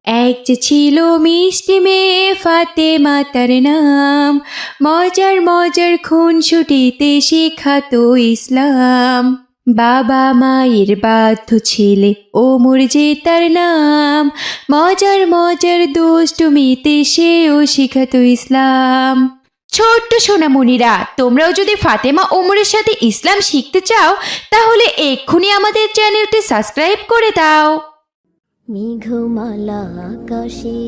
এক যে ছিল মিষ্টি মেয়ে ফাতেমা তার নাম, মজার মজার খুনসুটিতে শেখাতো ইসলাম। বাবা মায়ের বাধ্য ছেলে ওমর যে তার নাম, মজার মজার দুষ্টুমিতে সেও শিখাতো ইসলাম। ছোট্ট সোনামণিরা, তোমরাও যদি ফাতেমা ওমরের সাথে ইসলাম শিখতে চাও তাহলে এক্ষুনি আমাদের চ্যানেলটি সাবস্ক্রাইব করে দাও। মেঘমালা আকাশে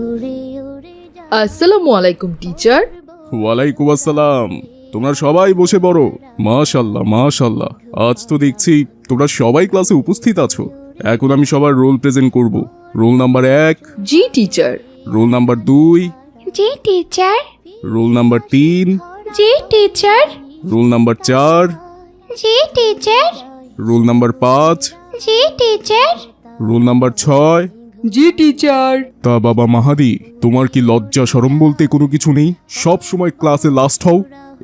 উড়ে উড়ে যায়। আসসালামু আলাইকুম টিচার। ওয়ালাইকুম আসসালাম। তোমরা সবাই বসে পড়ো। মাশাল্লাহ মাশাল্লাহ, আজ তো দেখছি তোমরা সবাই ক্লাসে উপস্থিত আছো। এখন আমি সবার রোল প্রেজেন্ট করব। রোল নাম্বার 1, জি টিচার। রোল নাম্বার 2, জি টিচার। রোল নাম্বার 3, জি টিচার। রোল নাম্বার 4, জি টিচার। রোল নাম্বার 5, জি টিচার। Roll number 6। জি টিচার। তা বাবা মাহাদি, তোমার কি লজ্জা শরম বলতে কোনো কিছু নেই? সব সময় ক্লাসে লাস্ট হও,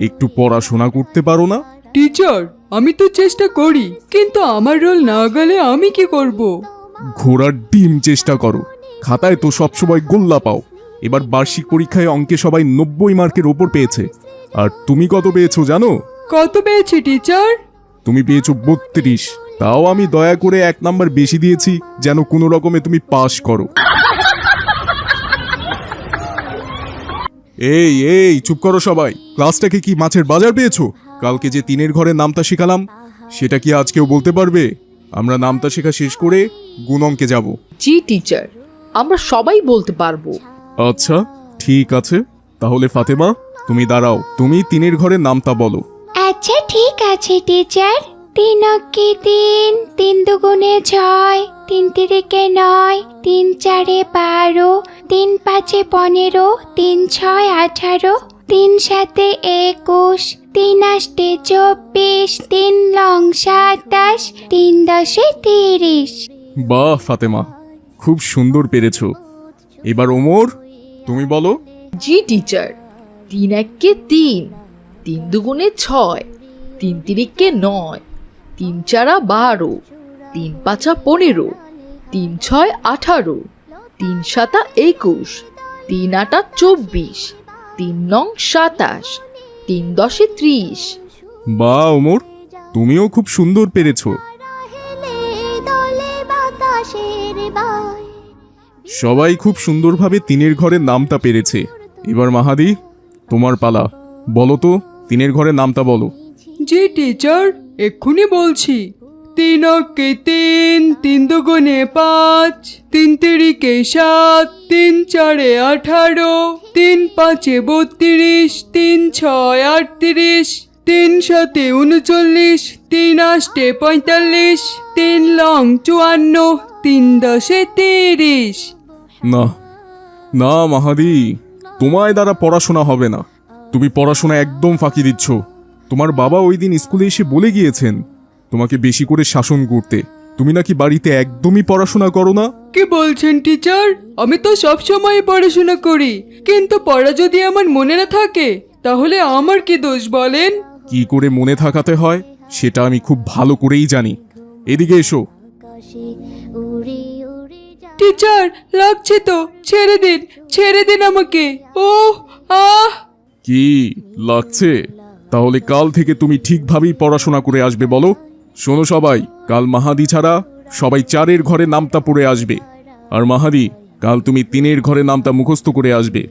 একটু পড়াশোনা করতে পারো না? টিচার, আমি তো চেষ্টা করি, কিন্তু আমার রোল না গেলে আমি কি করব? ঘোড়ার ডিম চেষ্টা করো, খাতায় তো সবসময় গোল্লা পাও। এবার বার্ষিক পরীক্ষায় অঙ্কে সবাই 90 মার্কের ওপর পেয়েছে, আর তুমি কত পেয়েছো জানো? কত পেয়েছি টিচার? তুমি পেয়েছো 32। তাও আমি দয়া করে 1 নাম্বার বেশি দিয়েছি যেন কোনো রকমে তুমি পাস করো। এই এই চুপ করো সবাই। ক্লাসটাকে কি মাছের বাজার পেয়েছো? কালকে যে 3-এর ঘরে নামতা শেখালাম সেটা কি আজকেও বলতে পারবে? আমরা নামতা শেখা শেষ করে গুণ অঙ্কে যাব। জি টিচার, আমরা সবাই বলতে পারবো। আচ্ছা ঠিক আছে, তাহলে ফাতেমা তুমি দাঁড়াও, তুমি 3-এর ঘরে নামতা বলো। আচ্ছা ঠিক আছে টিচার। 3 অক্ষে 3, 3 দুগুণে 6, 3 তিরিকে 9, 3 চারে 12, 3 পাঁচে 15, 3 ছয় 18, 3 সাতে 21, 3 আষ্টে 24, 3 লং 27, 3 দশে 30। বাহ ফাতেমা, খুব সুন্দর পেরেছো। এবার ওমর তুমি বলো। জি টিচার। 3 একে 3, 3 দুগুণে 6, 3 তিরিকে 9, 3 চারা 12, 3 পাঁচা 15, 3 ছয় 18, 3 সাতা 21, 3 আটা 24, 3 নং 27, 3 দশে 30। বাহ ওমর, তুমিও খুব সুন্দর পেরেছো। হেলে দলে বাতাসের বায়। সবাই খুব সুন্দরভাবে 3-এর ঘরের নামতা পেরেছে। এবার মাহাদি তোমার পালা, বলো তো 3-এর ঘরের নামতা বলো। জি টিচার, এক্ষুনি বলছি। 3 অক্ষে 3, 3 দুগুণে 5, 3 তিরিকে 7, 3 চারে 18, 3 পাঁচে 32, 3 ছয় 38, 3 সাতে 39, 3 আষ্টে 45, 3 লং 54, 3 দশে 30। না না মাহাদি, তোমায় দ্বারা পড়াশোনা হবে না। তুমি পড়াশোনা একদম ফাঁকি দিচ্ছ। তোমার বাবা ওই দিন স্কুলে এসে বলে গিয়েছেন তোমাকে বেশি করে শাসন করতে। তুমি নাকি বাড়িতে একদমই পড়াশোনা করো না। কি বলছেন টিচার? আমি তো সব সময় পড়াশোনা করি, কিন্তু পড়া যদি আমার মনে না থাকে তাহলে আমার কি দোষ বলেন? কি করে মনে থাকাতে হয় সেটা আমি খুব ভালো করেই জানি। এদিকে এসো। আকাশে উড়ে উড়ে যায়। টিচার, লাগছে তো, ছেড়ে দিন আমাকে। ওহ আহ কি লাগছে? তাহলে কাল থেকে তুমি ঠিকভাবেই পড়াশোনা করে আসবে বলো। শোনো সবাই, কাল মাহাদি ছাড়া সবাই 4-এর ঘরে নামতা পড়ে আসবে। আর মাহাদি, কাল তুমি 3-এর ঘরে নামতা মুখস্থ করে আসবে।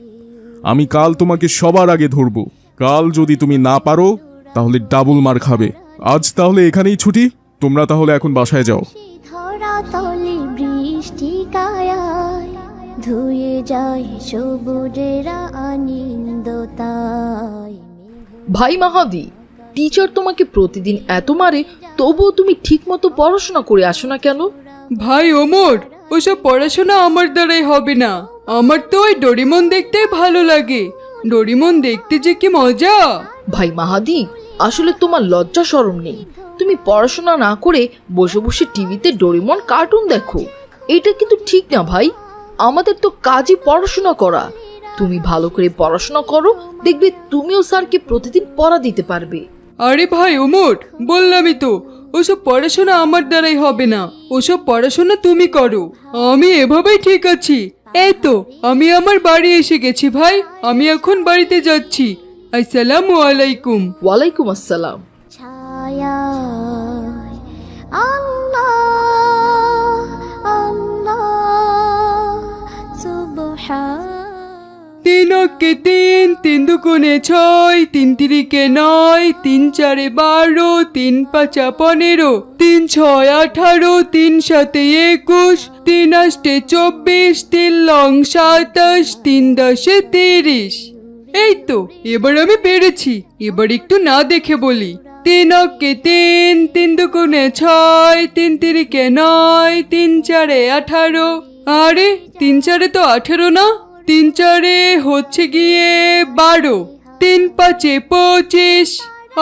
আমি কাল তোমাকে সবার আগে ধরবো। কাল যদি তুমি না পারো তাহলে ডাবল মার খাবে। আজ তাহলে এখানেই ছুটি, তোমরা তাহলে এখন বাসায় যাও। ধরা তলে বৃষ্টি কায়ায় ধুয়ে যায় সবুজেরা আনন্দতায়। ভাই মাহাদি, টিচার তোমাকে প্রতিদিন এত মারে, তবুও তুমি ঠিকমতো পড়াশোনা করে আসো না কেন? ভাই ওমর, ওসব পড়াশোনা আমার দ্বারাই হবে না। আমার তো ওই ডোরিমন দেখতে ভালো লাগে। ডোরিমন দেখতে যে কি মজা। ভাই মাহাদি, আসলে তোমার লজ্জা শরম নেই। তুমি পড়াশোনা না করে বসে বসে টিভিতে ডোরেমন কার্টুন দেখো। এটা কিন্তু ঠিক না ভাই। আমাদের তো কাজই পড়াশোনা করা। তুমি ভালো করে পড়াশোনা করো, দেখবে তুমিও স্যারকে প্রতিদিন পড়া দিতে পারবে। আরে ভাই ওমর, বললামই তো ওসব পড়াশোনা আমার দ্বারাই হবে না। ওসব পড়াশোনা তুমি করো, আমি এভাবেই ঠিক আছি। এই তো আমি আমার বাড়ি এসে গেছি ভাই, আমি এখন বাড়িতে যাচ্ছি। আসসালামু আলাইকুম। ওয়ালাইকুম আসসালাম। ছায়ায় আল্লাহ আল্লাহ সুবহান। 3 অক্কে 3, 3 দুগুণে 6, 3 তিরিকে 9, 3 চারে 12, 3 পাঁচা 15, 3 ছয় 18, 3 সাতে 21, 3 আষ্টে 24, 3 লং 27, 3 দশে 30। এই তো এবার আমি পেরেছি। এবার একটু না দেখে বলি। 3 অক্কে 3, 3 দুগুণে 6, 3 তিরিকে 9, 3 চারে 18। আরে 3 চারে তো 18 না, 3 চারে হচ্ছে গিয়ে 12, 3 পাঁচে 25।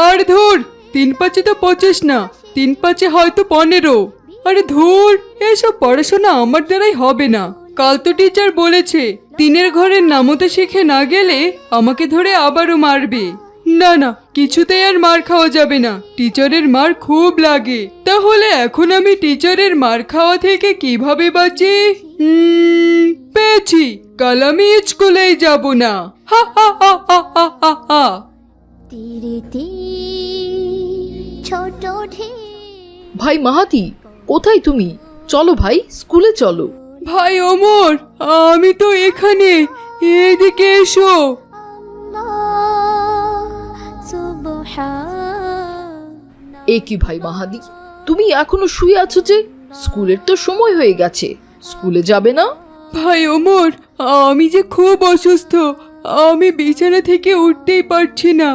আর ধুর, 3 পাঁচে তো 25 না, 3 পাঁচে হয়তো 15। আরে ধুর, এসব পড়াশোনা আমার দ্বারাই হবে না। কাল তো টিচার বলেছে 3-এর ঘরের নামতে শিখে না গেলে আমাকে ধরে আবারও মারবে। না না, কিছুতেই আর মার খাওয়া যাবে না, টিচারের মার খুব লাগে। তাহলে এখন আমি টিচারের মার খাওয়া থেকে কিভাবে বাঁচি? পেয়েছি, কাল আমি স্কুলেই যাব না। হা হা হা হা হা হা হা। তীরে তীর ছোট ঢেউ। ভাই মাহাতি, কোথায় তুমি? চলো ভাই, স্কুলে চলো। ভাই ওমর, আমি তো এখানে, এদিকে এসো। এ কি ভাই মাহাদি, তুমি এখনো শুয়ে আছো যে? স্কুলের তো সময় হয়ে গেছে, স্কুলে যাবে না? ভাই ওমর, আমি যে খুব অসুস্থ, আমি বিছানা থেকে উঠতেই পারছি না।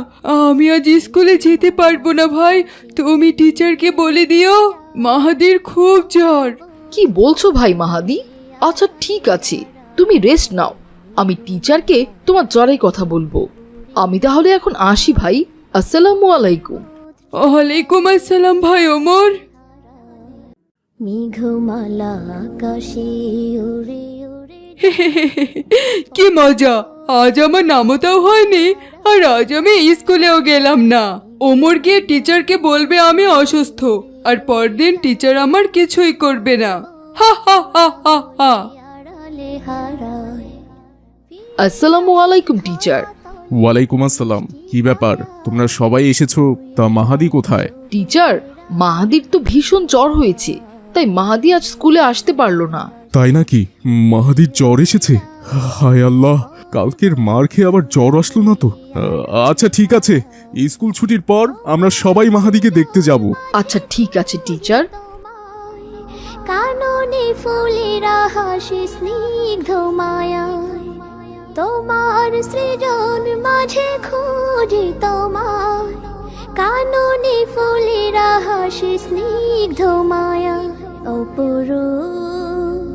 আমি আজ স্কুলে যেতে পারবো না ভাই, তুমি টিচারকে বলে দিও মাহাদির খুব জ্বর। কি বলছো ভাই মাহাদি? আচ্ছা ঠিক আছে, তুমি রেস্ট নাও, আমি টিচারকে তোমার জ্বরের কথা বলবো। আমি তাহলে এখন আসি ভাই, আসসালামু আলাইকুম। ওয়ালাইকুম আসসালাম ভাই ওমর। মেঘমালা আকাশে উড়ে উড়ে কি মজা, আজ আমার নামতাও হয়নি আর আজ আমি স্কুলেও গেলাম না। ওমর গিয়ে টিচারকে বলবে আমি অসুস্থ, আর পরদিন টিচার আমার কিছুই করবে না। হা হা হা হা হা। আড়ালে হারায়। আসসালামু আলাইকুম টিচার। ওয়ালাইকুম আসসালাম। কি ব্যাপার, তোমরা সবাই এসেছো? তা মাহাদি কোথায়? টিচার, মাহাদির তো ভীষণ জ্বর হয়েছে, তাই মাহাদি আজ স্কুলে আসতে পারলো না। তাই নাকি? মাহাদির জ্বর এসেছে? হায় আল্লাহ, কালকের মার খেয়ে আবার জ্বর আসলো না তো? আচ্ছা ঠিক আছে, এই স্কুল ছুটির পর আমরা সবাই মাহাদিকে দেখতে যাব। আচ্ছা ঠিক আছে টিচার। কাননে ফুলেরা হাসি স্নিগ্ধ মায়ায়, তোমার সৃজন মাঝে খুঁজি তোমায়। কাননে ফুলেরা হাসি স্নিগ্ধ মায়ায়, অপরূপ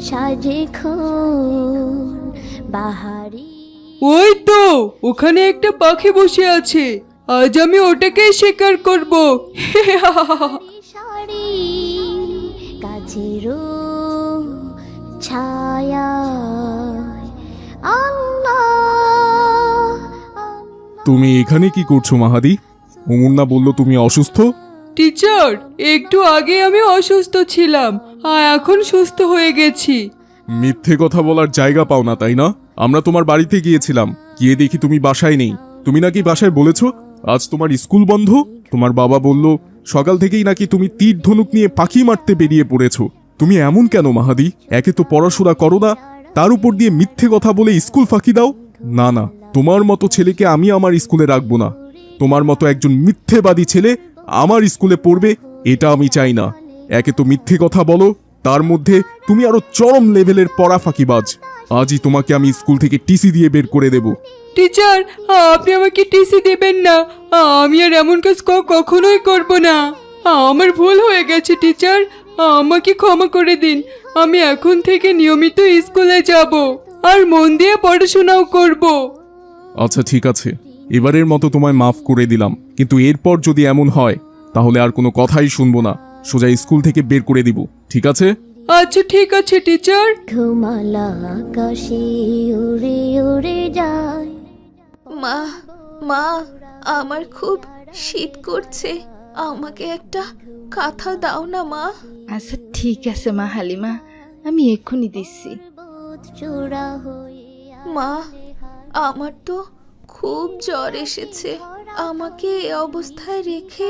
সাজে খুন বাহারি। ওই তো ওখানে একটা পাখি বসে আছে, আজ আমি ওটাকেই শিকার করব। শাড়ি কাছেরও ছায়া আল্লাহ। তুমি এখানে কি করছো মাহাদি? ওমর না বললো তুমি অসুস্থ? টিচার, একটু আগে আমি অসুস্থ ছিলাম আর এখন সুস্থ হয়ে গেছি। মিথ্যে কথা বলার জায়গা পাও না তাই না? আমরা তোমার বাড়িতে গিয়েছিলাম, গিয়ে দেখি তুমি বাসায় নেই। তুমি নাকি বাসায় বলেছো আজ তোমার স্কুল বন্ধ। তোমার বাবা বলল সকাল থেকেই নাকি তুমি তীর ধনুক নিয়ে পাখি মারতে বেরিয়ে পড়েছো। তুমি এমন কেন মাহাদি? একে তো পড়াশোনা করো না, তার উপর দিয়ে মিথ্যে কথা বলে স্কুল ফাঁকি দাও। না না, তোমার মতো ছেলেকে আমি আমার স্কুলে রাখবো না। তোমার মতো একজন মিথ্যেবাদী ছেলে আমার স্কুলে পড়বে, এটা আমি চাই না। একে তো মিথ্যে কথা বলো, তার মধ্যে তুমি আরো চরম লেভেলের পড়া ফাঁকিবাজ। আজই তোমাকে আমি স্কুল থেকে টিসি দিয়ে বের করে দেব। টিচার, আপনি আমাকে টিসি দেবেন না, আমি আর এমন কাজ কখনোই করব না। আমার ভুল হয়ে গেছে টিচার, আমাকে ক্ষমা করে দিন। আমি এখন থেকে নিয়মিত স্কুলে যাব আর মন দিয়ে পড়াশোনাও করব। আচ্ছা ঠিক আছে, এবারের মতো তোমায় মাফ করে দিলাম, কিন্তু এরপর যদি এমন হয় তাহলে আর কোনো কথাই শুনবো না, সোজা স্কুল থেকে বের করে দিব, ঠিক আছে? আচ্ছা ঠিক আছে টিচার। ঘুমালা আকাশে উড়ে উড়ে যায়। মা, মা, আমার খুব শীত করছে, আমাকে একটা কাঁথা দাও না মা। আচ্ছা ঠিক আছে মা হালিমা, আমি এক্ষুনি দিচ্ছি। মা, আমার তো খুব জ্বর এসেছে, আমাকে এই অবস্থায় রেখে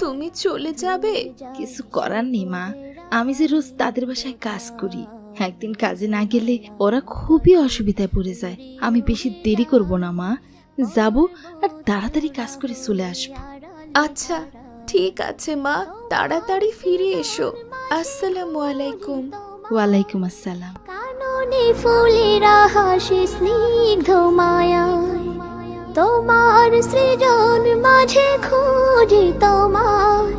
তুমি চলে যাবে? কিছু করার নেই মা, আমি যে রোজ তাদের বাসায় কাজ করি, একদিন কাজে না গেলে ওরা খুবই অসুবিধায় পড়ে যায়। আমি বেশি দেরি করব না মা, যাব আর তাড়াতাড়ি কাজ করে চলে আসবো। আচ্ছা ঠিক আছে মা, তাড়াতাড়ি ফিরে এসো। আসসালামু আলাইকুম। ওয়ালাইকুম আসসালাম। কাননে ফুলেরা হাসি স্নিগ্ধ মায়ায়, তোমার সৃজন মাঝে খুঁজি তোমায়।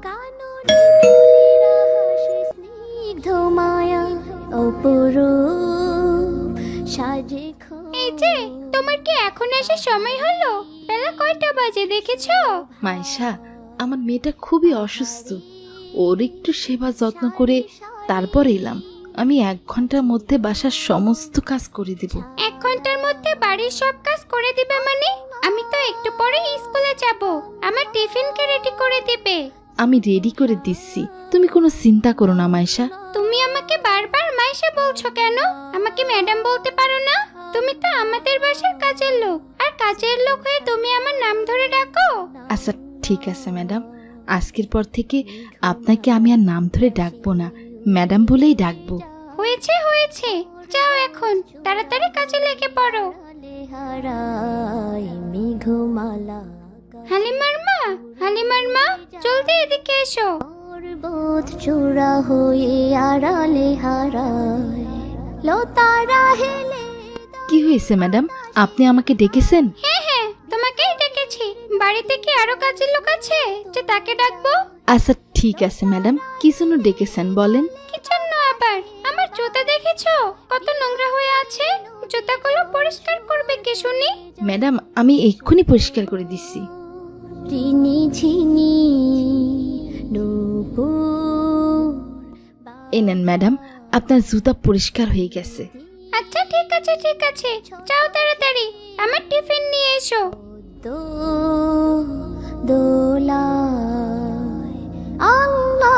কাননে ফুলেরা হাসি স্নিগ্ধ মায়ায়, অপরূপ সাজে এই যে, তোমার কি এখন আসার সময় হলো? বেলা কয়টা বাজে দেখেছো? মাইশা, আমার মেয়েটা খুবই অসুস্থ, ওর একটু সেবা যত্ন করে তারপর এলাম। আমি 1 ঘন্টার মধ্যে বাসার সমস্ত কাজ করে দেব। 1 ঘন্টার মধ্যে বাড়ির সব কাজ করে দিবে মানে? আমি তো একটু পরে স্কুলে যাব, আমার টিফিনকে রেডি করে দিবে। আমি রেডি করে দিচ্ছি, তুমি কোনো চিন্তা করো না মাইশা। তুমি আমাকে বারবার মাইশা বলছো কেন? আমাকে ম্যাডাম বলতে পারো না? তুমি তো আমাদের বাসার কাজের লোক, আর কাজের লোক হয়ে তুমি আমার নাম ধরে ডাকো? আচ্ছা ঠিক আছে ম্যাডাম, আজকের পর থেকে আপনাকে আমি আর নাম ধরে ডাকবো না, ম্যাডাম বলেই ডাকবো। হয়েছে হয়েছে, যাও এখন তাড়াতাড়ি কাজে লেগে পড়ো। হারায় মেঘমালা, হালিমার মা, জলদি এদিকে এসো। পর্বত চূড়া হয়ে আড়ালে হারায়, লতারা হেলে। কি হয়েছে ম্যাডাম, আপনি আমাকে ডেকেছেন? হ্যাঁ, তোমাকেই ডেকেছি। বাড়িতে কি আরো কাজের লোক আছে যে তাকে ডাকবো? আচ্ছা ঠিক আছে ম্যাডাম, কি জন্য ডেকেছেন বলেন? কি জন্য আবার? আমার জুতা দেখেছো কত নোংরা হয়ে আছে? জুতাগুলো পরিষ্কার করবে কে শুনি? ম্যাডাম, আমি এক্ষুনি পরিষ্কার করে দিচ্ছি। রিনি ঝিনি নূপুর, এই নেন ম্যাডাম, আপনার জুতা পরিষ্কার হয়ে গেছে। আচ্ছা ঠিক আছে, যাও তাড়াতাড়ি আমার টিফিন নিয়ে এসো। দোলায় আল্লাহ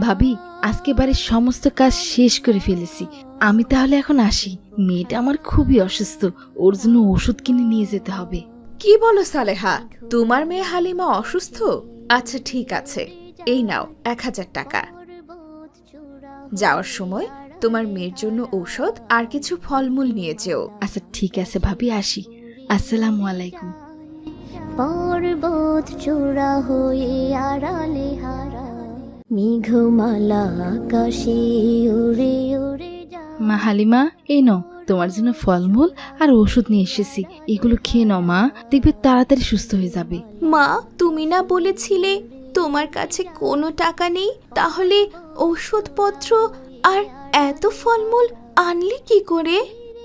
ভাবি, আজকে বাড়ির সমস্ত কাজ শেষ করে ফেলেছি, আমি তাহলে এখন আসি। মেয়েটা আমার খুবই অসুস্থ, ওর জন্য ওষুধ কিনে নিয়ে যেতে হবে। কি বলো সালেহা, তোমার মেয়ে হালিমা অসুস্থ? আচ্ছা ঠিক আছে, এই নাও 1000 টাকা। যাওয়ার সময় তোমার মেয়ের জন্য ঔষধ আর কিছু ফলমূল নিয়ে যেও। আচ্ছা ঠিক আছে ভাবি, আসি। আসসালামু আলাইকুম। পর্বত চূড়া হয়ে আড়ালে হারা, মেঘমালা আকাশে উড়ে উড়ে যায়। মা হালিমা, এই নাও তোমার জন্য ফলমূল আর ওষুধ নিয়ে এসেছি, এগুলো খেয়ে নাও মা, দেখবে তাড়াতাড়ি সুস্থ হয়ে যাবে। মা, তুমি না বলেছিলে তোমার কাছে কোনো টাকা নেই? তাহলে ওষুধপত্র আর এত ফলমূল আনলি কি করে?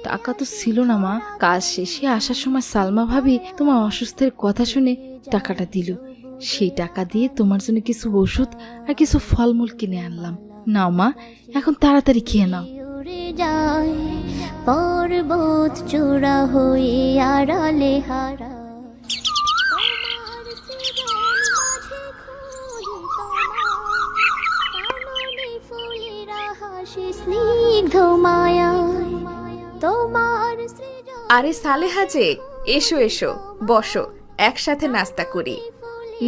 টাকা তো ছিল না মা, কাজ শেষে আসার সময় সালমা ভাবি তোমার অসুস্থের কথা শুনে টাকাটা দিল, সেই টাকা দিয়ে তোমার জন্য কিছু ওষুধ আর কিছু ফলমূল কিনে আনলাম। নাও মা, এখন তাড়াতাড়ি খেয়ে নাও। উড়ে যায় পর্বত চূড়া হয়ে আড়ালে হারা, তোমার সৃজন মাঝে খুঁজি তোমায়। কাননে ফুলেরা হাসি স্নিগ্ধ মায়ায়, তোমার সৃজন। আরে সালেহা যে, এসো বসো, একসাথে নাস্তা করি।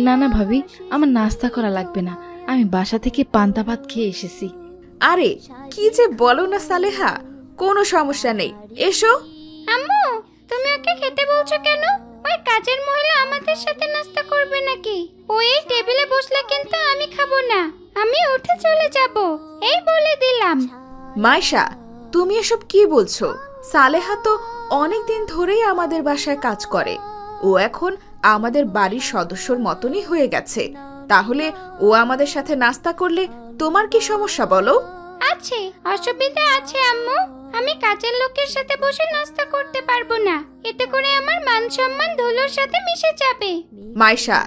না না ভাবি, আমার নাস্তা করা লাগবে না, আমি বাসা থেকে পান্তা ভাত খেয়ে এসেছি। আরে কি যে বলো না সালেহা, কোনো সমস্যা নেই, এসো। আম্মু, তুমি ওকে খেতে বলছো কেন? ওই কাজের মহিলা আমাদের সাথে নাস্তা করবে নাকি? ওই টেবিলে বসলে কিন্তু আমি খাবো না, আমি উঠে চলে যাব, এই বলে দিলাম। মাইশা, তুমি এসব কি বলছো? সালেহা তো অনেক দিন ধরেই আমাদের বাসায় কাজ করে, ও এখন আমাদের বাড়ির সদস্যর মতনই হয়ে গেছে, তাহলে ও আমাদের সাথে নাস্তা করলে তোমার কি সমস্যা বলো? আছে, অসুবিধা আছে আম্মু, আমি কাজের লোকের সাথে বসে নাস্তা করতে পারবো না, এতে করে আমার মান সম্মান ধুলোর সাথে মিশে যাবে। মাইশা,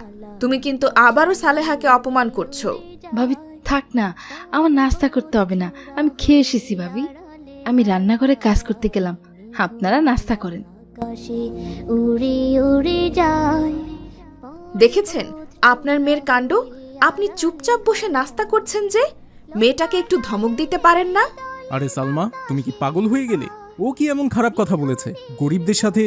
তুমি কিন্তু আবারও সালেহাকে অপমান করছো। ভাবি থাক না, আমার নাস্তা করতে হবে না, আমি খেয়ে এসেছি ভাবি। আমি রান্নাঘরে কাজ করতে গেলাম, আপনারা নাস্তা করেন। আকাশে উড়ে উড়ে যায়। দেখেছেন আপনার মেয়ের কাণ্ড। আপনি চুপচাপ বসে নাস্তা করছেন যে, মেয়েটাকে একটু ধমক দিতে পারেন না? আরে সালমা, তুমি কি পাগল হয়ে গেলে? ও কি এমন খারাপ কথা বলেছে? গরিবদের সাথে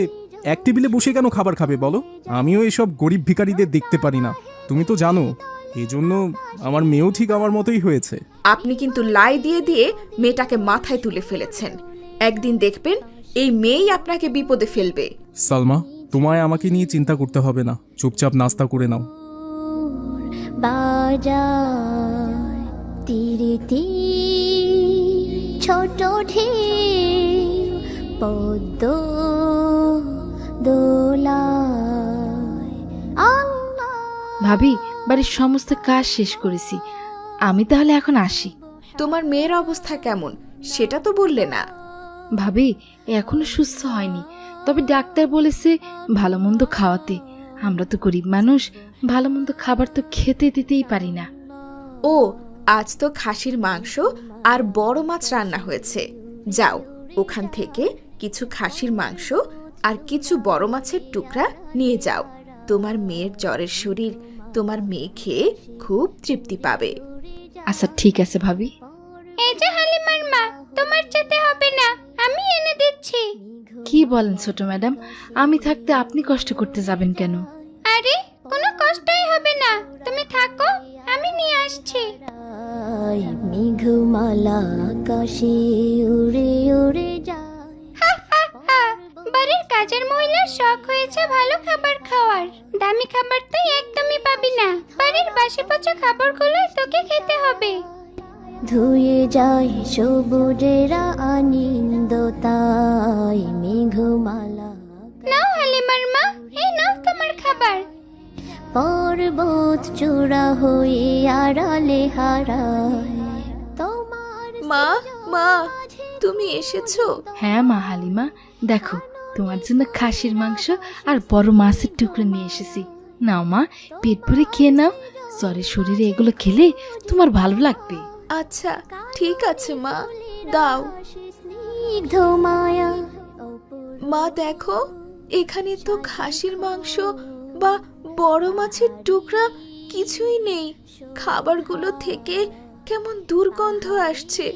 এক টেবিলে বসে কেন খাবার খাবে বলো? আমিও এসব গরিব ভিখারিদের দেখতে পারি না, তুমি তো জানো। এজন্য আমার মেয়েও ঠিক আমার মতোই হয়েছে। আপনি কিন্তু লাই দিয়ে দিয়ে মেয়েটাকে মাথায় তুলে ফেলেছেন। একদিন দেখবেন এই মেয়েই আপনাকে বিপদে ফেলবে। সালমা, তোমায় আমাকে নিয়ে চিন্তা করতে হবে না, চুপচাপ নাস্তা করে নাও। বাজায় তীরে তীর ছোট ঢেউ পদ্ম দোলায়। আল্লাহ ভাবি, বাড়ির সমস্ত কাজ শেষ করেছি, আমি তাহলে এখন আসি। তোমার মেয়ের অবস্থা কেমন সেটা তো বললে না। ভাবি, এখনো সুস্থ হয়নি, তবে ডাক্তার বলেছে ভালো মন্দ খাওয়াতে। আমরা তো গরিব মানুষ, ভালো মন্দ খাবার তো খেতে দিতেই পারি না। ও, আজ তো খাসির মাংস আর বড় মাছ রান্না হয়েছে। যাও, ওখান থেকে কিছু খাসির মাংস আর কিছু বড় মাছের টুকরা নিয়ে যাও। তোমার মেয়ের জ্বরের শরীর, তোমার মেয়ে খেয়ে খুব তৃপ্তি পাবে। আচ্ছা ঠিক আছে ভাবি। এই যে হালিমার মা, তোমার যেতে হবে না, আমি এনে দিচ্ছি। কি বলেন ছোট ম্যাডাম, আমি থাকতে আপনি কষ্ট করতে যাবেন কেন? আরে কোনো কষ্টই হবে না, তুমি থাকো, আমি নিয়ে আসছি। মেঘমালা আকাশে উড়ে উড়ে যায়। বাড়ির কাজের মহিলার শখ হয়েছে ভালো খাবার খাওয়ার। দামি খাবার তুই একদমই পাবি না, বাড়ির বাসি পচা খাবারগুলো তোকে খেতে হবে। ধুয়ে যায় সবুজেরা আনন্দতায় মেঘমালা। নাও হালিমার মা, এই নাও তোমার খাবার। পর্বত চূড়া হয়ে আড়ালে হারায় তোমার। মা, মা, তুমি এসেছো? হ্যাঁ মা হালিমা, দেখো তোমার জন্য খাসির মাংস আর বড় মাছের টুকরো নিয়ে এসেছি। নাও মা, পেট ভরে খেয়ে নাও, জ্বরের শরীরে এগুলো খেলে তোমার ভালো লাগবে। আচ্ছা ঠিক আছে মা, দাও। স্নিগ্ধ মায়া মা দেখো, এখানে তো খাসির মাংস বা বড় মাছের টুকরা কিছুই নেই। খাবারগুলো থেকে কেমন দুর্গন্ধ আসছে,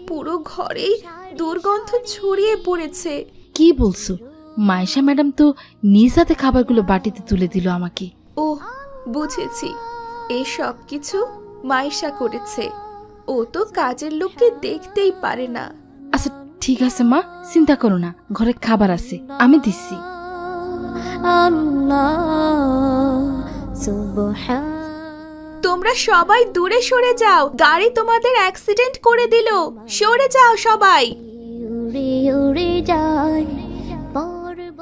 পুরো ঘরেই দুর্গন্ধ ছড়িয়ে পড়েছে। কি বলছো? মাইশা ম্যাডাম তো নিজ হাতে খাবারগুলো বাটিতে তুলে দিল আমাকে। ও, বুঝেছি, এই সব কিছু মাইশা করেছে। ও তো কাজের লোককে দেখতেই পারে না। আচ্ছা ঠিক আছে মা, চিন্তা করো না, ঘরে খাবার আছে, আমি দিচ্ছি। আল্লাহ সুবহান। তোমরা সবাই দূরে সরে যাও, গাড়ি তোমাদের অ্যাক্সিডেন্ট করে দিল। সরে যাও সবাই। উড়ে উড়ে যায় পর্বত।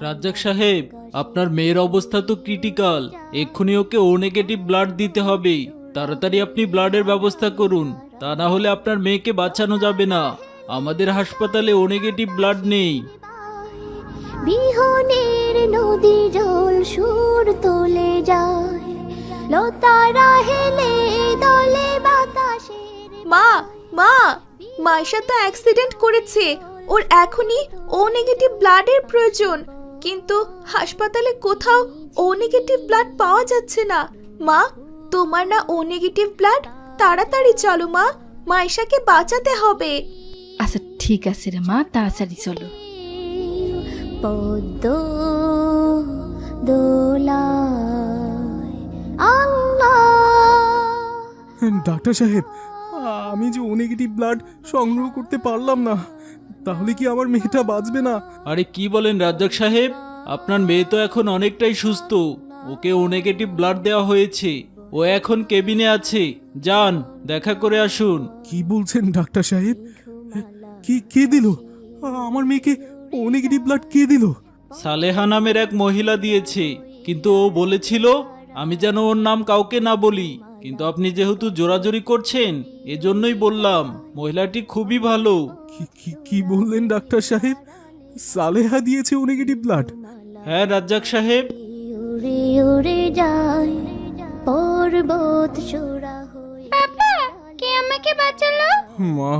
রাজ্জাক সাহেব, আপনার মেয়ের অবস্থা তো ক্রিটিক্যাল, এক্ষুনি ওকে ও নেগেটিভ ব্লাড দিতে হবে। তাড়াতাড়ি আপনি ব্লাডের ব্যবস্থা করুন, তা না হলে আপনার মেয়েকে বাঁচানো যাবে না। আমাদের হাসপাতালে ও নেগেটিভ ব্লাড নেই। বিহনের নদী জল সুর তুলে যায়, লতারা হেলে দলে বাতাসের। মা, মা, মাইশা তো অ্যাক্সিডেন্ট করেছে, ওর এখনই ও নেগেটিভ ব্লাডের প্রয়োজন। কিন্তু হাসপাতালে কোথাও ও নেগেটিভ ব্লাড পাওয়া যাচ্ছে না। মা, তোমার না ও নেগেটিভ ব্লাড? তাড়াতাড়ি চলো মা, মাইশাকে বাঁচাতে হবে। আচ্ছা ঠিক আছে রে মা, তাড়াতাড়ি চলো। পদ্ম দোলায়। আল্লাহ ডাক্তার সাহেব, আমি যে ও নেগেটিভ ব্লাড সংগ্রহ করতে পারলাম না, তাহলে কি আমার মেয়েটা বাঁচবে না? আরে কি বলেন রাজ্জাক সাহেব, আপনার মেয়ে তো এখন অনেকটাই সুস্থ, ওকে ও নেগেটিভ ব্লাড দেওয়া হয়েছে, ও এখন কেবিনে আছে, যান দেখা করে আসুন। কি বলছেন ডাক্তার সাহেব? কে দিল আমার মেয়েকে ও নেগেটিভ ব্লাড? কে দিল? সালেহা নামের এক মহিলা দিয়েছে, কিন্তু ও বলেছিল আমি যেন ওর নাম কাউকে না বলি, কিন্তু আপনি যেহেতু জোরাজোরি করছেন এজন্যই বললাম। মহিলাটি খুবই ভালো। কি বললেন ডাক্তার সাহেব? সালেহা দিয়েছে ও নেগেটিভ ব্লাড? হ্যাঁ রাজ্জাক সাহেব। উড়ে উড়ে যায় পর্বত চূড়া হয়ে বাবা কে আমাকে বাঁচালো? মা,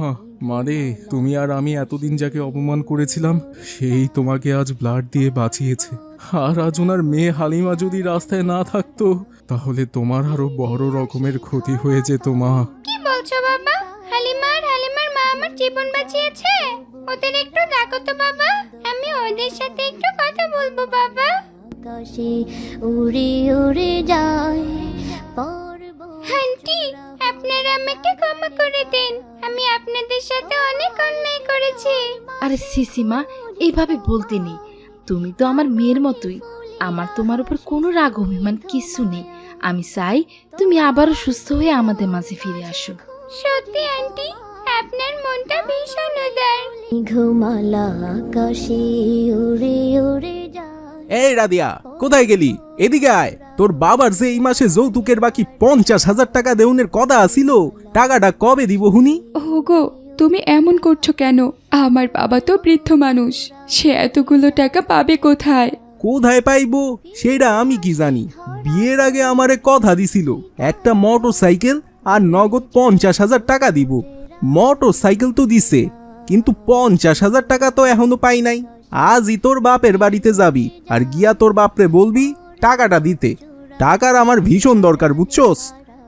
মারে, তুমি আর আমি এতদিন যাকে অপমান করেছিলাম সেই তোমাকে আজ ব্লাড দিয়ে বাঁচিয়েছে। আর আজ ওনার মেয়ে হালিমা যদি রাস্তায় না থাকতো তাহলে তোমার আরো বড় রকমের ক্ষতি হয়ে যেত মা। কি বলছো বাবা? হালিমা আর হালিমার মা আমার জীবন বাঁচিয়েছে? ওদের একটু ডাকো তো বাবা, আমি ওদের সাথে একটু কথা বলবো বাবা। আকাশে উড়ে উড়ে যায় পর্বত আন্টি, আপনারা আমাকে ক্ষমা করে দিন, আমি আপনাদের সাথে অনেক অন্যায় করেছি। আরে সিসিমা, এইভাবে বলতে নেই। তুমি তো আমার মেয়ের মতোই। আমার তোমার উপর কোনো রাগ অভিমান কিছু নেই। আমি চাই তুমি আবারও সুস্থ হয়ে আমাদের মাঝে ফিরে আসো। সত্যি আন্টি, আপনার মনটা ভীষণ উদার। মেঘমালা আকাশে উড়ে উড়ে যায়। এই রাদিয়া, কোথায় গেলি? এদিকে আয়। তোর বাবার যে এই মাসে যৌতুকের বাকি 50,000 টাকা দেউনের কথা আসিল, টাকাটা কবে দিব হুনি? ওগো, তুমি এমন করছো কেন? আমার বাবা তো বৃদ্ধ মানুষ, সে এতগুলো টাকা পাবে কোথায়? কোথায় পাইবো সেটা আমি কি জানি। বিয়ের আগে আমারে কথা দিছিল একটা মোটর সাইকেল আর নগদ 50,000 টাকা দিব। মোটর সাইকেল তো দিছে, কিন্তু 50,000 টাকা তো এখনো পাই নাই। আজই তোর বাপের বাড়িতে যাবি আর গিয়া তোর বাপরে বলবি টাকাটা দিতে। টাকার আমার ভীষণ দরকার, বুঝছস?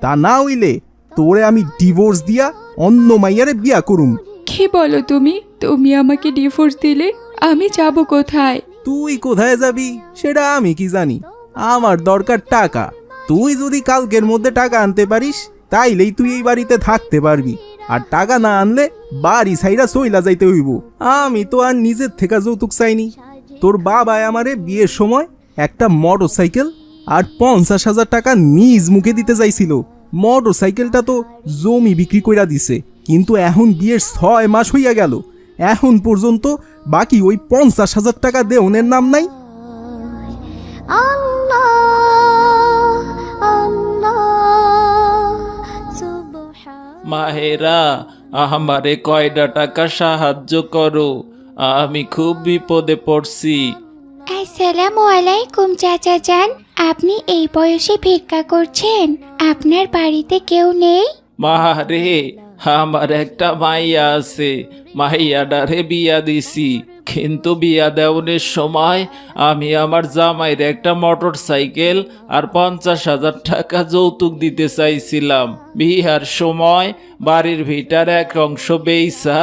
তা না হইলে তোরে আমি ডিভোর্স দিয়া অন্য মাইয়ারে বিয়া করুম। কি বলো তুমি? তুমি আমাকে ডিভোর্স দিলে আমি যাব কোথায়? তুই কোথায় যাবি সেটা আমি কি জানি। আমার দরকার টাকা। তুই যদি কালকের মধ্যে টাকা আনতে পারিস তাইলেই তুই এই বাড়িতে থাকতে পারবি। আর টাকা না আনলে বাড়ি ছাইরা চইলা যাইতে হইব। আমি তো আর নিজের থেকে যৌতুক চাইনি। তোর বাবাই আমারে বিয়ের সময় একটা মোটর সাইকেল আর 50,000 টাকা নিজ মুখে দিতে চাইছিল। মোটর সাইকেলটা তো জমি বিক্রি কইরা দিছে, কিন্তু এখন বিয়ের 6 মাস হইয়া গেল, এখন পর্যন্ত বাকি ওই 50,000 টাকা দেওনের নাম নাই। আল্লাহ আল্লাহ সুবহান। মাহেরা, আমারে কয়টা টাকা সাহায্য করো, আমি খুব বিপদে পড়ছি। আসসালামু আলাইকুম চাচা যান, আপনি এই বয়সে ভিক্ষা করছেন? আপনার বাড়িতে কেউ নেই? মারে, আমার একটা মাইয়া আছে, মাইয়াডারে বিয়া দিছি, কিন্তু বিয়া দেওয়ার সময় আমি আমার জামাইয়ের একটা মোটর সাইকেল আর 50,000 টাকা যৌতুক দিতে চাইছিলাম। বিয়ার সময় বাড়ির ভিটার এক অংশ বেইসা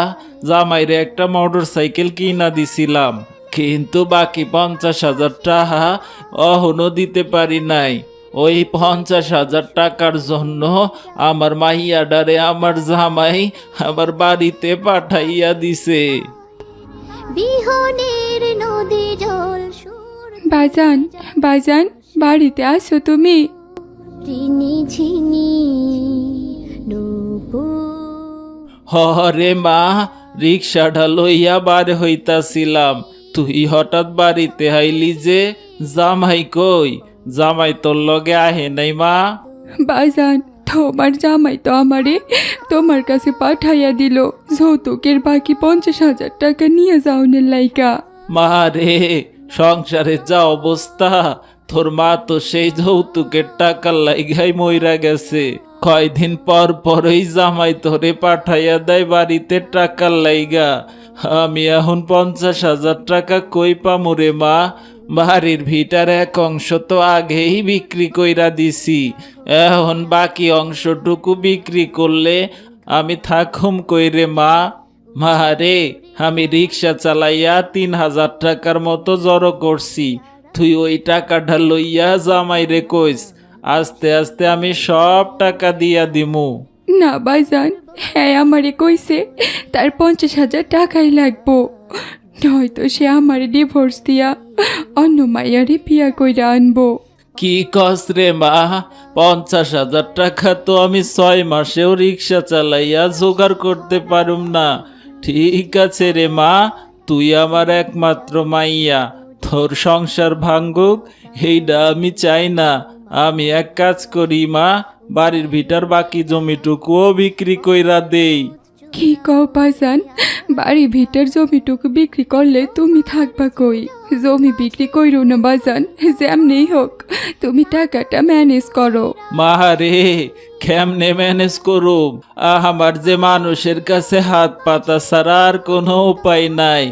জামাইরে একটা মোটর সাইকেল কিনা দিছিলাম, কিন্তু বাকি 50,000 টাকা অহনো দিতে পারি নাই। ওই 50,000 টাকার জন্য আমার মাইয়াডারে আমার জামাই আমার বাড়িতে পাঠাইয়া দিছে। বিহনের নদী জল সুর বাজান, বাজান, বাড়িতে আসো তুমি? ঝিনি ঝিনি নূপুর। হরে মা, রিক্সাটা লইয়া বার হইতাছিলাম, তুই হঠাৎ বাড়িতে আইলি যে? জামাই কই? জামাই তোর লগে আহে নাই মা? বাজান, তোমার জামাই তো আমারে তোমার কাছে পাঠাইয়া দিল যৌতুকের বাকি 50,000 টাকা নিয়ে যাওনের লাইকা। মা রে, সংসারের যা অবস্থা, তোর মা তো সেই যৌতুকের টাকার লাইগাই মইরা গেছে। কয়দিন পর পরই জামাই তোরে পাঠাইয়া দেয় বাড়িতে টাকার লাইগা। আমি এখন 50,000 টাকা কই পামু রে মা? বাড়ির ভিটার এক অংশ তো আগেই বিক্রি কইরা দিছি, এখন বাকি অংশটুকু বিক্রি করলে আমি থাকুম কইরে মা? মা রে, আমি রিক্সা চালাইয়া 3,000 টাকার মতো জড়ো করছি, তুই ওই টাকাটা লইয়া জামাইরে কইস, আস্তে আস্তে আমি সব টাকা দিয়া দিমু। না বাজান, হ্যাঁ আমারে কইছে তার 50,000 টাকাই লাগবো, নয়তো সে আমারে ডিভোর্স দিয়া অন্য মাইয়ারে বিয়া কইরা আনবো। কি কস রে মা? 50,000 টাকা তো আমি 6 মাসেও রিক্সা চালাইয়া জোগাড় করতে পারুম না। ঠিক আছে রে মা, তুই আমার একমাত্র মাইয়া, তোর সংসার ভাঙ্গুক এইটা আমি চাই না। আমি এক কাজ করি মা, বাড়ির ভিটার বাকি জমিটুকুও বিক্রি কইরা দেই। কি কও বাজান, বাড়ি ভিটার জমিটুকু বিক্রি করলে তুমি থাকবা কই? জমি বিক্রি কইরো না বাজান, যেমনি হোক তুমি টাকাটা ম্যানেজ করো। মাহারে কেমনে ম্যানেজ করুম? আমার যে মানুষের কাছে হাত পাতা ছাড়া আর কোনো উপায় নাই,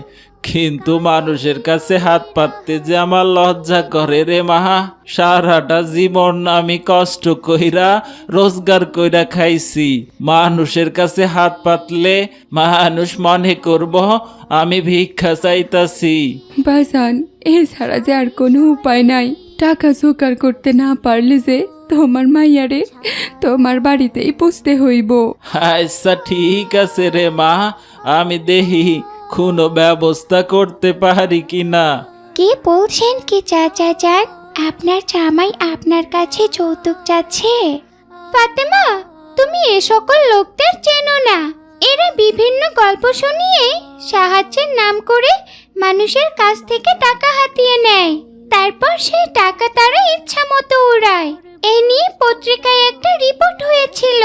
কিন্তু মানুষের কাছে হাত পাততে যে আমার লজ্জা করে রে মাহা। সারাটা জীবন আমি কষ্ট কইরা রোজগার কইরা খাইছি, মানুষের কাছে হাত পাতলে মানুষ মনে করব আমি ভিক্ষা চাইতাছি। বাজান, এছাড়া যে আর কোনো উপায় নাই। টাকা জোগাড় করতে না পারলে যে তোমার মাইয়ারে তোমার বাড়িতেই পুষতে হইব। আচ্ছা ঠিক আছে রে মা, আমি দেখি কোনো ব্যবস্থা করতে পারি কিনা। কি বলছেন কি চাচা যান? আপনার জামাই আপনার কাছে যৌতুক চাচ্ছে? ফাতেমা, তুমি এ সকল লোকদের চেনো না। এরা বিভিন্ন গল্প শুনিয়ে সাহায্যের নাম করে মানুষের কাছ থেকে টাকা হাতিয়ে নেয়, তারপর সেই টাকা তারা ইচ্ছা মতো উড়ায়। এ নিয়ে পত্রিকায় একটা রিপোর্ট হয়েছিল।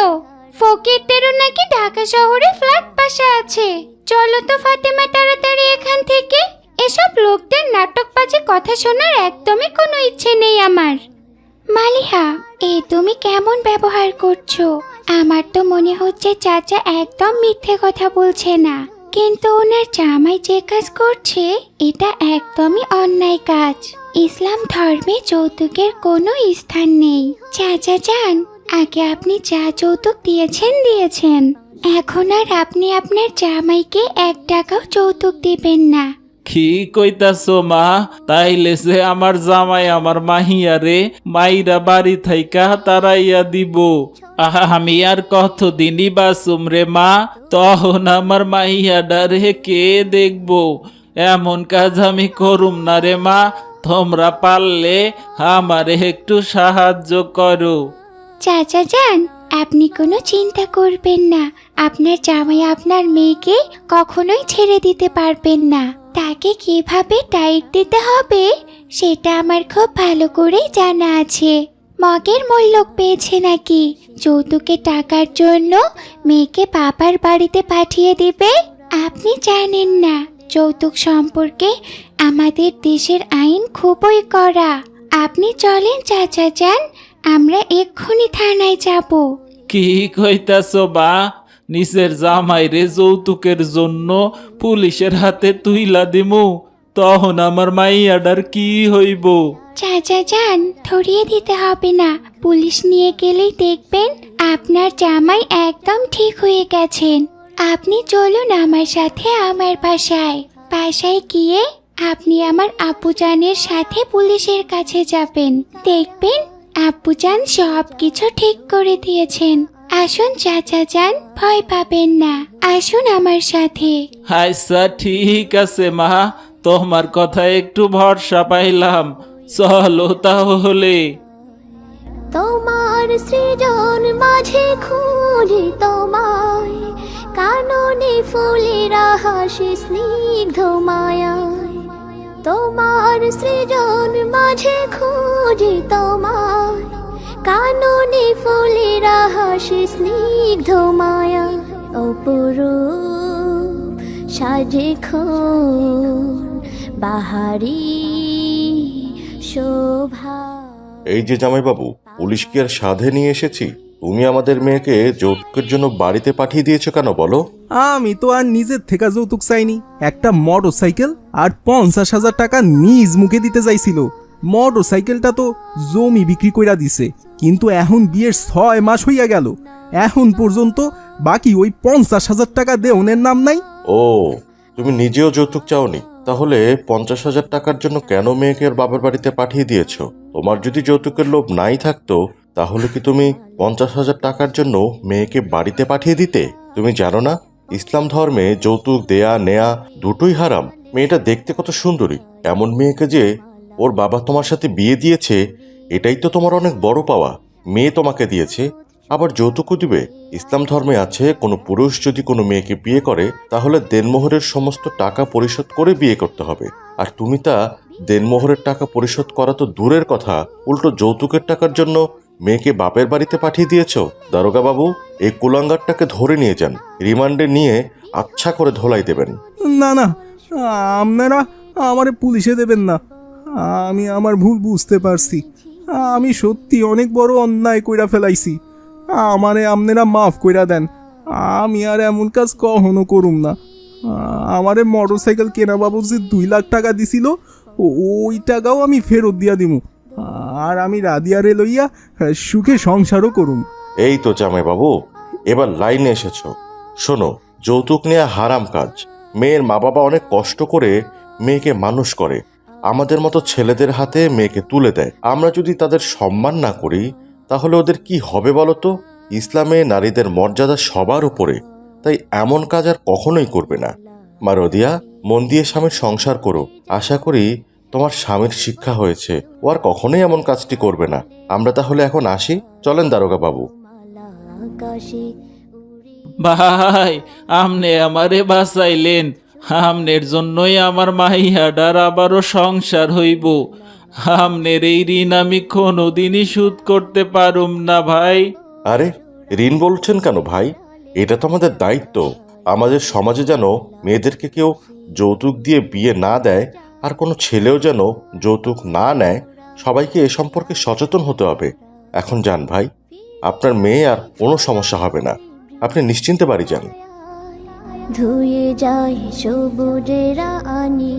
ফকিরদেরও নাকি ঢাকা শহরে ফ্ল্যাট বাসা আছে। চলো তো ফাতেমা তাড়াতাড়ি এখান থেকে। এসব লোকদের নাটকবাজি কথা শোনার একদমই কোনো ইচ্ছে নেই আমার। মালিহা, তুমি কেমন ব্যবহার করছো? আমার তো মনে হচ্ছে চাচা একদম মিথ্যে কথা বলছে না, কিন্তু ওনার জামাই যে কাজ করছে এটা একদমই অন্যায় কাজ। ইসলাম ধর্মে যৌতুকের কোনো স্থান নেই। চাচা যান, আগে আপনি যা যৌতুক দিয়েছেন, এখন আর আপনি আপনার জামাইকে 1 টাকাও যৌতুক দিবেন না। কি কইতাছো মা? তাইলে যে আমার জামাই আমার মাহিয়ারে মাইরা বাড়ি থাইকা তারাইয়া দিব? আমি আর কতদিনই বাসুম রে মা? তখন আমার মাহিয়াডারে কে দেখবো? এমন কাজ আমি করুম না রে মা। তোমরা পারলে আমারে একটু সাহায্য করো। চাচা যান, আপনি কোনো চিন্তা করবেন না। আপনার জামাই আপনার মেয়েকে কখনোই ছেড়ে দিতে পারবেন না। তাকে কিভাবে টাইট দিতে হবে সেটা আমার খুব ভালো করেই জানা আছে। মগের মূল্য পেয়েছে নাকি? যৌতুকের টাকার জন্য মেয়েকে বাবার বাড়িতে পাঠিয়ে দিবে? আপনি জানেন না, যৌতুক সম্পর্কে আমাদের দেশের আইন খুবই কড়া। আপনি চলেন চাচা যান, আমরা এক্ষুনি থানায় যাব। কি কইতাছো বা? নিচের জামাইরে যৌতুকের জন্য পুলিশের হাতে তুইলা দিমু? তখন আমার মাইয়াডার কি হইব? চাচা যান, ধরিয়ে দিতে হবে না। পুলিশ নিয়ে গেলেই দেখবেন আপনার জামাই একদম ঠিক হয়ে গেছেন। আপনি চলুন আমার সাথে আমার বাসায় গিয়ে আপনি আমার আব্বুজানের সাথে পুলিশের কাছে যাবেন। দেখবেন আব্বুজান সব কিছু ঠিক করে দিয়েছেন। আসুন চাচা যান, ভয় পাবেন না। আসুন আমার সাথে। আচ্ছা ঠিক আছে মা, তোমার কথা একটু ভরসা পাইলাম। চলো তাহলে। তোমার সৃজন মাঝে খুঁজি তোমায়, কাননে ফুলেরা হাসি স্নিগ্ধ মায়ায়। তোমার সৃজন মাঝে খুঁজি তোমায়, কাননে ফুলেরা হাসি স্নিগ্ধ মায়ায়। অপরূপ সাজে বাহারি শোভা। এই যে জামাইবাবু, পুলিশ কি আর সাধে নিয়ে এসেছি? তুমি আমাদের মেয়েকে যৌতুকের জন্য বাড়িতে পাঠিয়ে দিয়েছো কেন বলো? আমি তো আর নিজের থেকে যৌতুক চাইনি। একটা মোটর সাইকেল আর 50,000 টাকা নিজ মুখে দিতে চাইছিল। মোটর সাইকেলটা তো জমি বিক্রি কইরা দিছে, কিন্তু এখন বিয়ের 6 মাস হইয়া গেল, এখন পর্যন্ত বাকি ওই 50,000 টাকা দেওনের নাম নাই। ও, তুমি নিজেও যৌতুক চাওনি? তাহলে 50,000 টাকার জন্য কেন মেয়েকে ওর বাবার বাড়িতে পাঠিয়ে দিয়েছো? তোমার যদি যৌতুকের লোভ নাই থাকতো তাহলে কি তুমি 50,000 টাকার জন্য মেয়েকে বাড়িতে পাঠিয়ে দিতে? তুমি জানো না, ইসলাম ধর্মে যৌতুক দেয়া নেয়া দুটোই হারাম। মেয়েটা দেখতে কত সুন্দরী, এমন মেয়েকে যে ওর বাবা তোমার সাথে বিয়ে দিয়েছে, এটাই তো তোমার অনেক বড় পাওয়া। মেয়ে তোমাকে দিয়েছে, আবার যৌতুকও দিবে। ইসলাম ধর্মে আছে, কোনো পুরুষ যদি কোনো মেয়েকে বিয়ে করে তাহলে দেনমোহরের সমস্ত টাকা পরিশোধ করে বিয়ে করতে হবে। আর তুমি তা দেনমোহরের টাকা পরিশোধ করা তো দূরের কথা, উল্টো যৌতুকের টাকার জন্য মেয়েকে বাপের বাড়িতে পাঠিয়ে দিয়েছো? দারোগা বাবু, এই কুলাঙ্গারটাকে ধরে নিয়ে যান, রিমান্ডে নিয়ে আচ্ছা করে ধোলাই দেবেন। না না, আপনারা আমারে পুলিশে দেবেন না। আমি আমার ভুল বুঝতে পারছি। আমি সত্যি অনেক বড় অন্যায় কইরা ফেলাইছি। আমারে আপনারা মাফ কইরা দেন। আমি আর এমন কাজ কখনো করুম না। আমারে মোটরসাইকেল কেনা বাবদ যে 2 লাখ টাকা দিছিল, ওই টাকাও আমি ফেরত দিয়া দিমু। আর আমি রাদিয়ারে লইয়া সুখে সংসারও করুম। এই তো জামাই বাবু, এবার লাইনে এসেছো। শোনো, যৌতুক নেওয়া হারাম কাজ। মেয়ের মা বাবা অনেক কষ্ট করে মেয়েকে মানুষ করে, আমাদের মতো ছেলেদের হাতে মেয়েকে তুলে দেয়। আমরা যদি তাদের সম্মান না করি তাহলে ওদের কি হবে বলো তো? ইসলামে নারীদের মর্যাদা সবার উপরে, তাই এমন কাজ আর কখনোই করবে না। মা রদিয়া, মন দিয়ে স্বামীর সংসার করো। আশা করি তোমার স্বামীর শিক্ষা হয়েছে, ও আর কখনোই এমন কাজটি করবে না। আমরা তাহলে এখন আসি, চলেন দারোগা বাবু। ভাই, আমনে আমারে বাঁচাইলেন। আমনের জন্যই আমার মাইয়াডার আবারও সংসার হইব। আমনের এই ঋণ আমি কোনোদিনই শোধ করতে পারুম না ভাই। আরে, ঋণ বলছেন কেন ভাই? এটা তো আমাদের দায়িত্ব। আমাদের সমাজে যেন মেয়েদেরকে কেউ যৌতুক দিয়ে বিয়ে না দেয়, আর কোনো ছেলেও যেন যৌতুক না নেয়। সবাইকে এ সম্পর্কে সচেতন হতে হবে। এখন যান ভাই, আপনার মেয়ে আর কোনো সমস্যা হবে না। আপনি নিশ্চিন্তে বাড়ি যান। ধুয়ে যায় সবুজেরা আনি।